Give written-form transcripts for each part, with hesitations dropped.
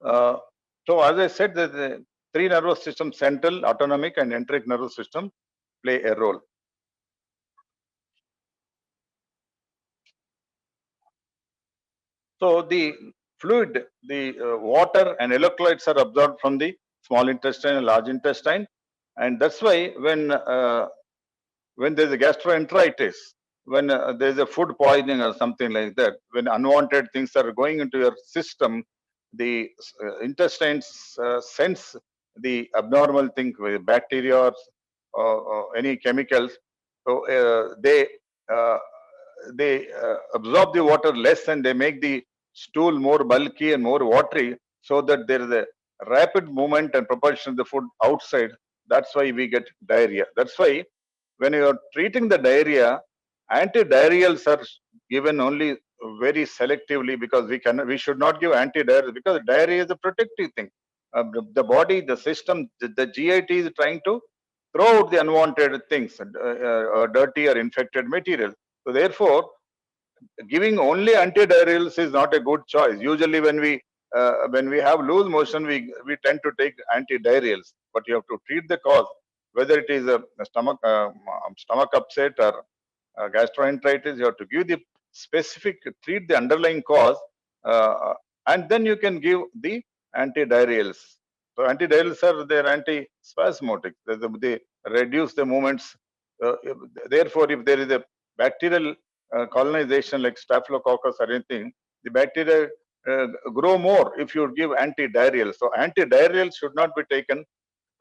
Uh, so as I said, the three nervous systems, central, autonomic, and enteric nervous system, play a role. So the fluid, the water and electrolytes are absorbed from the small intestine and large intestine, and that's why when there's a gastroenteritis, when there's a food poisoning or something like that, when unwanted things are going into your system, the intestines sense the abnormal thing, with bacteria or any chemicals. So uh, they absorb the water less and they make the stool more bulky and more watery, so that there is a rapid movement and propulsion of the food outside. That's why we get diarrhea. That's why when you are treating the diarrhea, antidiarrheals are given only very selectively, because we should not give antidiarrheals, because diarrhea is a protective thing. The body, the system, the GIT is trying to throw out the unwanted things, dirty or infected material. So therefore, giving only antidiarrheals is not a good choice. Usually, when we have loose motion, we tend to take antidiarrheals, but you have to treat the cause, whether it is a stomach upset or gastroenteritis. You have to give the specific, treat the underlying cause, and then you can give the antidiarrheals. So antidiarrheals are they're antispasmodic. They reduce the movements. Therefore, if there is a bacterial colonization like staphylococcus or anything, the bacteria grow more if you give antidiarrheal. So antidiarrheal should not be taken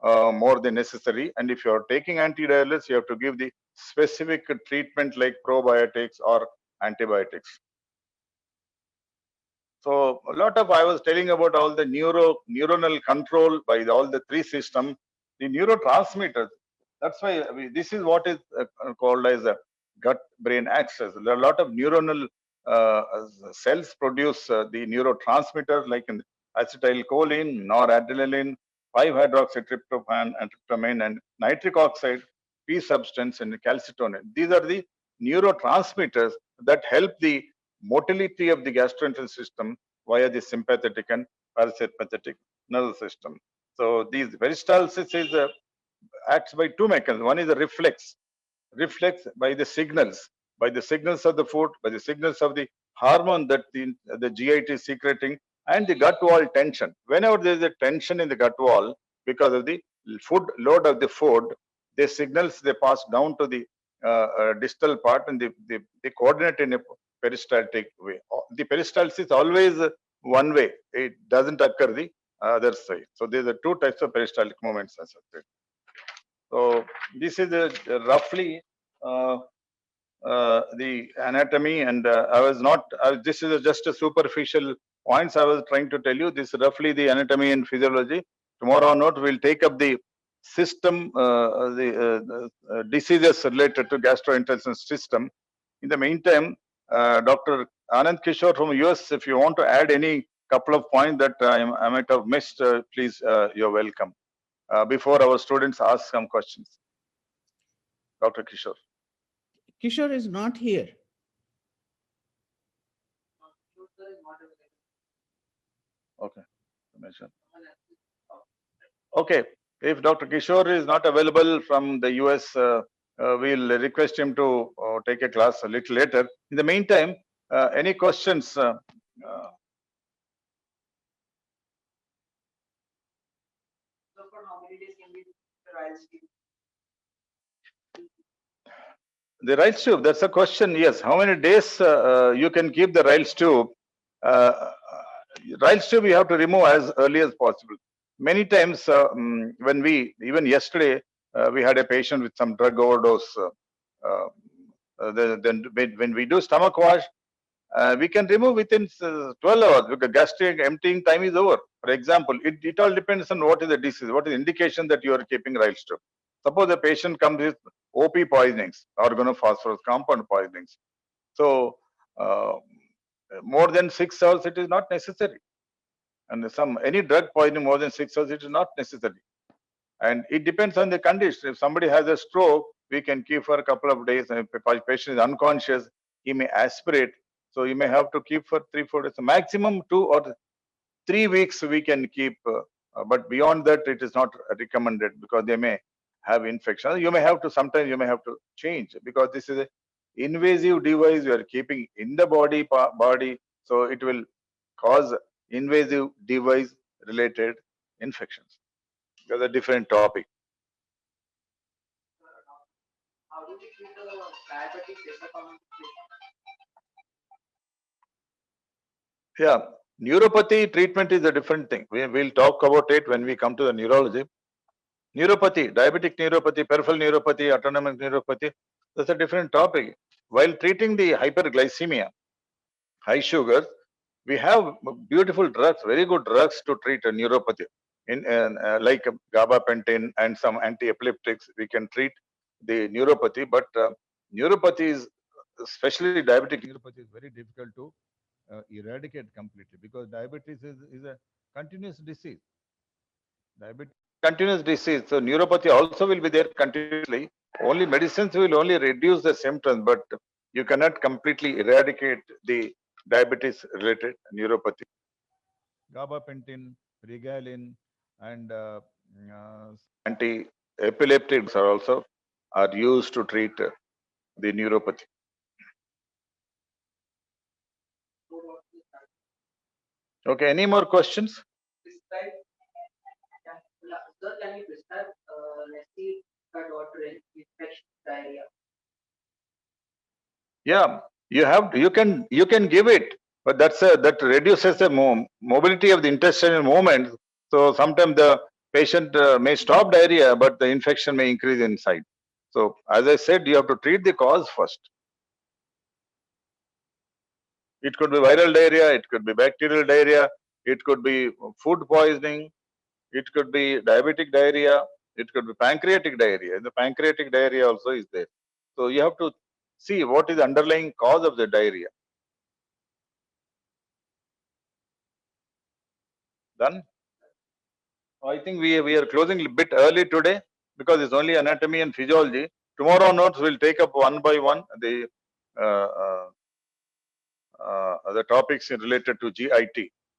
more than necessary. And if you are taking antidiarrheals, you have to give the specific treatment like probiotics or antibiotics. So a lot of, I was telling about all the neuronal control by all the three systems, the neurotransmitters. That's why this is what is called as a gut-brain axis. There are a lot of neuronal uh, cells produce the neurotransmitters like in acetylcholine, noradrenaline, 5-hydroxytryptophan, and tryptamine, and nitric oxide, P substance, and calcitonin. These are the neurotransmitters that help the motility of the gastrointestinal system via the sympathetic and parasympathetic nervous system. So these peristalsis is acts by two mechanisms. One is a reflex by the signals of the food, by the signals of the hormone that the GIT is secreting, and the gut wall tension. Whenever there is a tension in the gut wall because of the food load of the food, the signals they pass down to the distal part, and they coordinate in a peristaltic way. The peristalsis is always one way; it doesn't occur the other side. So there are two types of peristaltic movements, as I said. So this is roughly the anatomy, and I was not. This is just a superficial points I was trying to tell you. This is roughly the anatomy and physiology. Tomorrow on we'll take up the system, the diseases related to gastrointestinal system. In the meantime, Dr. Anand Kishore from US, if you want to add any couple of points that I might have missed, please, you're welcome. Before our students ask some questions. Dr. Kishore. Kishore is not here. Okay. Okay. If Dr. Kishore is not available from the US, we'll request him to take a class a little later. In the meantime, any questions? The Riles tube, that's a question. Yes. How many days you can keep the Riles tube? Riles tube you have to remove as early as possible. Many times when even yesterday, we had a patient with some drug overdose. Then when we do stomach wash, we can remove within 12 hours because gastric emptying time is over. For example, it all depends on what is the disease, what is the indication that you are keeping Riles tube. Suppose a patient comes with OP poisonings, organophosphorus compound poisonings. So more than 6 hours, it is not necessary. And any drug poisoning more than 6 hours, it is not necessary. And it depends on the condition. If somebody has a stroke, we can keep for a couple of days. And if the patient is unconscious, he may aspirate. So you may have to keep for 3-4 days. Maximum 2 or 3 weeks we can keep, but beyond that it is not recommended because they may have infection. You may have to, sometimes you may have to change because this is a invasive device you are keeping in the body, so it will cause invasive device related infections. That's a different topic. How do we treat the diabetic disappointment? Yeah, neuropathy treatment is a different thing. We'll talk about it when we come to the neurology. Neuropathy, diabetic neuropathy, peripheral neuropathy, autonomic neuropathy, that's a different topic. While treating the hyperglycemia, high sugars, we have beautiful drugs, very good drugs to treat a neuropathy. Like gabapentin and some anti-epileptics, we can treat the neuropathy, but neuropathy is, especially diabetic neuropathy, is very difficult to eradicate completely because diabetes is a continuous disease. Diabetes is a continuous disease, so neuropathy also will be there continuously. Only medicines will only reduce the symptoms, but you cannot completely eradicate the diabetes related neuropathy. Gabapentin, regalin, and anti-epileptics are also are used to treat the neuropathy. Okay, any more questions? Prescribe, sir, can you prescribe water in infection diarrhea? Yeah, you can give it, but that reduces the mobility of the intestinal movement. So sometimes the patient may stop diarrhea, but the infection may increase inside. So as I said, you have to treat the cause first. It could be viral diarrhea, it could be bacterial diarrhea, it could be food poisoning, it could be diabetic diarrhea, it could be pancreatic diarrhea. The pancreatic diarrhea also is there. So you have to see what is the underlying cause of the diarrhea. Done? I think we are closing a bit early today because it's only anatomy and physiology. Tomorrow notes will take up one by one the topics related to GIT.